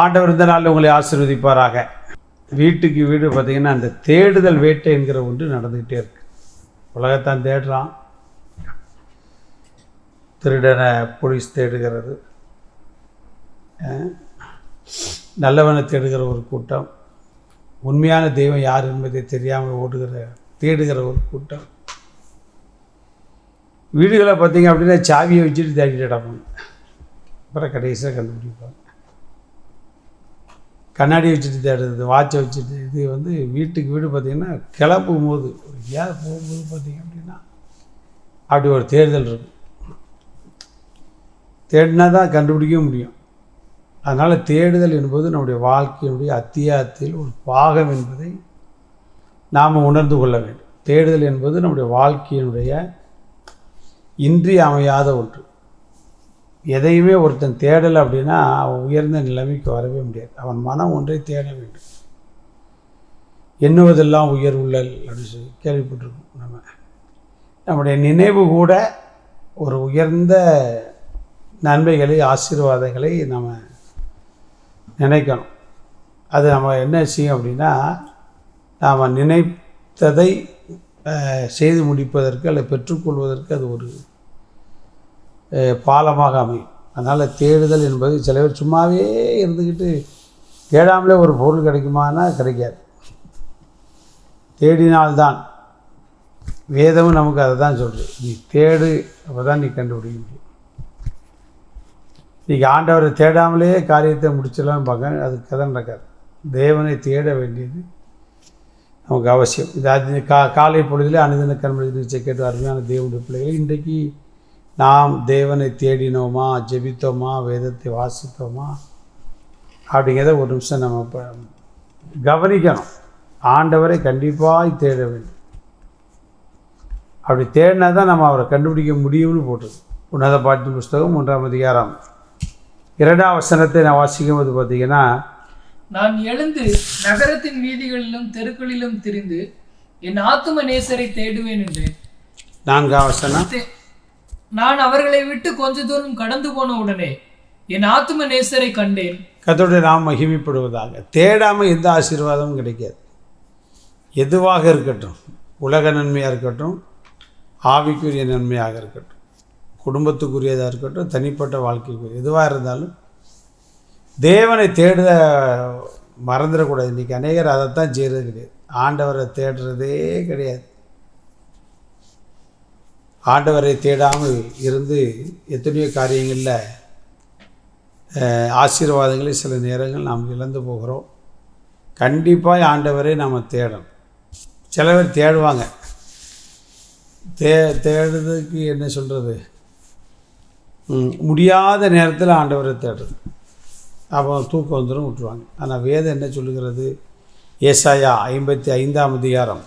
ஆண்டவர் இந்த நாளில் உங்களை ஆசீர்வதிப்பாராக. வீட்டுக்கு வீடு பார்த்திங்கன்னா அந்த தேடுதல் வேட்டை என்கிற ஒன்று நடந்துக்கிட்டே இருக்கு. உலகத்தான் தேடுறான், திருடனை போலீஸ் தேடுகிறது, நல்லவனை தேடுகிற ஒரு கூட்டம், உண்மையான தெய்வம் யார் என்பதை தெரியாமல் தேடுகிற ஒரு கூட்டம். வீடுகளை பார்த்திங்க அப்படின்னா சாவியை வச்சுட்டு தேடிட்டு கிடப்பாங்க, அப்புறம் கடைசியாக கண்டுபிடிப்பாங்க. கண்ணாடி வச்சுட்டு தேடுறது, வாட்சை வச்சுட்டு, இது வீட்டுக்கு வீடு பார்த்திங்கன்னா கிளப்பும் போது எங்கேயாவது போகும்போது பார்த்திங்க அப்படின்னா அப்படி ஒரு தேடுதல் இருக்கும். தேடினா தான் கண்டுபிடிக்க முடியும். அதனால் தேடுதல் என்பது நம்முடைய வாழ்க்கையினுடைய அத்தியாயத்தில் ஒரு பாகம் என்பதை நாம் உணர்ந்து கொள்ள வேண்டும். தேடுதல் என்பது நம்முடைய வாழ்க்கையினுடைய இன்றியமையாத ஒன்று. எதையுமே ஒருத்தன் தேடலை அப்படின்னா அவன் உயர்ந்த நிலைமைக்கு வரவே முடியாது. அவன் மனம் ஒன்றை தேட வேண்டும். எண்ணுவதெல்லாம் உயர் உள்ளல் அப்படின்னு சொல்லி கேள்விப்பட்டிருக்கோம். நம்முடைய நினைவு கூட ஒரு உயர்ந்த நன்மைகளை, ஆசீர்வாதங்களை நம்ம நினைக்கணும். அது நம்ம என்ன செய்யும் அப்படின்னா, நாம் நினைத்ததை செய்து முடிப்பதற்கு அல்லது பெற்றுக்கொள்வதற்கு அது ஒரு பாலமாக அமையும். அதனால் தேடுதல் என்பது சில பேர் சும்மாவே இருந்துக்கிட்டு தேடாமலே ஒரு பொருள் கிடைக்குமானா கிடைக்காது. தேடினால்தான், வேதமும் நமக்கு அதை தான் சொல்லுது, நீ தேடு, அப்போ தான் நீ கண்டுபிடிக்க முடியும். இன்றைக்கி ஆண்டவரை தேடாமலே காரியத்தை முடிச்சிடலாம் பார்க்க, அது கதை நடக்காது. தேவனை தேட வேண்டியது நமக்கு அவசியம். இது காலை பொழுதிலே அனுதின கர்ம நிகழ்ச்சியை கேட்டு அருமையான தேவனுடைய பிள்ளைகள், இன்றைக்கு நாம் தேவனை தேடினோமா, ஜெபித்தோமா, வேதத்தை வாசித்தோமா அப்படிங்கிறத ஒரு நிமிஷம் நம்ம இப்போ கவனிக்கணும். ஆண்டவரை கண்டிப்பாக தேட வேண்டும். அப்படி தேடினா தான் நம்ம அவரை கண்டுபிடிக்க முடியும்னு போட்டது. உன்னத பாட்டின் புஸ்தகம் 1ஆம் அதிகாரம் 2ஆம் வசனத்தை நான் வாசிக்கும் போது பார்த்தீங்கன்னா, நான் எழுந்து நகரத்தின் வீதிகளிலும் தெருக்களிலும் திரிந்து என் ஆத்தும நேசரை தேடுவேன் என்றேன். 4ஆம் வசனம், நான் அவர்களை விட்டு கொஞ்ச தூரம் கடந்து போன உடனே என் ஆத்தும நேசரை கண்டேன். கர்த்தருடைய நாமம் மகிமைப்படுவதாக. தேடாமல் எந்த ஆசீர்வாதமும் கிடைக்காது. எதுவாக இருக்கட்டும், உலக நன்மையாக இருக்கட்டும், ஆவிக்குரிய நன்மையாக இருக்கட்டும், குடும்பத்துக்குரியதாக இருக்கட்டும், தனிப்பட்ட வாழ்க்கைக்குரிய எதுவாக இருந்தாலும் தேவனை தேட மறந்துடக்கூடாது. இன்றைக்கி அநேகர் அதைத்தான் செய்கிறது கிடையாது. ஆண்டவரை தேடுறதே கிடையாது. ஆண்டவரை தேடாமல் இருந்து எத்தனையோ காரியங்களில் ஆசீர்வாதங்களை சில நேரங்கள் நாம் இழந்து போகிறோம். கண்டிப்பாக ஆண்டவரை நாம் தேடணும். சில பேர் தேடுவாங்க, தேடுறதுக்கு என்ன சொல்கிறது, முடியாத நேரத்தில் ஆண்டவரை தேடுறது, அப்போ தூக்கம் வந்துடும், விட்டுருவாங்க. ஆனால் வேதம் என்ன சொல்லுகிறது, ஏசாயா 55ஆம் அதிகாரம்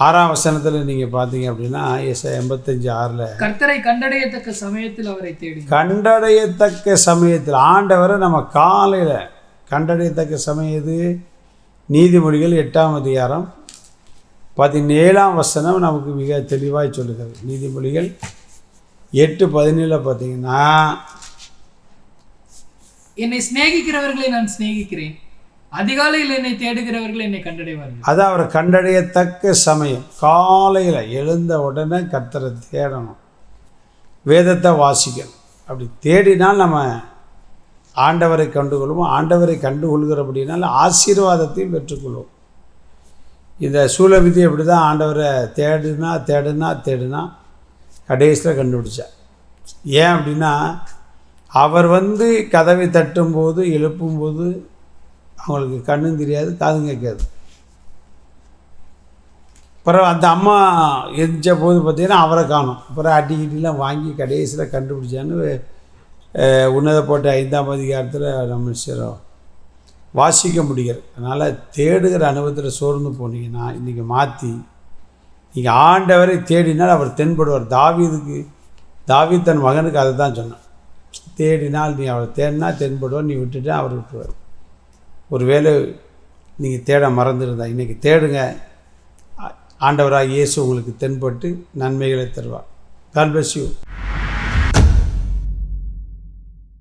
6ஆம் வசனத்தில் நீங்கள் பார்த்தீங்க அப்படின்னா, ஏசாயா 85:6 கர்த்தரை கண்டடையத்தக்க சமயத்தில் அவரை தேடி, கண்டடையத்தக்க சமயத்தில் ஆண்டவரை நம்ம காலையில் கண்டடையத்தக்க சமயம் எது? நீதிமொழிகள் 8ஆம் அதிகாரம் 17ஆம் வசனம் நமக்கு மிக தெளிவாக சொல்லுகிறது. நீதிமொழிகள் 8:17 பார்த்தீங்கன்னா, என்னை சிநேகிக்கிறவர்களை நான் சிநேகிக்கிறேன், அதிகாலையில் என்னை தேடுகிறவர்கள் என்னை கண்டடைவார்கள். அது அவரை கண்டடையத்தக்க சமயம். காலையில் எழுந்த உடனே கர்த்தரை தேடணும், வேதத்தை வாசிக்கணும். அப்படி தேடினால் நம்ம ஆண்டவரை கண்டுகொள்வோம். ஆண்டவரை கண்டுகொள்கிறபடினால ஆசீர்வாதத்தையும் பெற்றுக்கொள்வோம். இந்த சூலவிதி எப்படி தான் ஆண்டவரை தேடுனா கடைசியில் கண்டுபிடிச்சார். ஏன் அப்படின்னா, அவர் கதவை தட்டும்போது, எழுப்பும்போது அவங்களுக்கு கண்ணும் தெரியாது, காதும் கேட்காது. அப்புறம் அந்த அம்மா எரிஞ்ச போது பார்த்திங்கன்னா அவரை காணும். அப்புறம் அடிக்கடிலாம் வாங்கி கடைசியில் கண்டுபிடிச்சான்னு உன்னத போட்ட 5ஆம் அதிகாரத்தில் நம்ம வாசிக்க முடிகிறது. அதனால் தேடுகிற அனுபவத்தில் சோர்ந்து போனீங்கன்னா இன்றைக்கி மாற்றி நீங்கள் ஆண்டவரை தேடினால் அவர் தென்படுவார். தாவீது தன் மகனுக்கு அதை தான் சொன்னான், தேடினால் நீ அவரை தேடினா தென்படுவார், நீ விட்டுட்டு அவர் விட்டுருவார். ஒருவேளை நீங்கள் தேட மறந்துருந்தா இன்றைக்கி தேடுங்க. ஆண்டவராக இயேசு உங்களுக்கு தென்பட்டு நன்மைகளை தருவார். God bless you.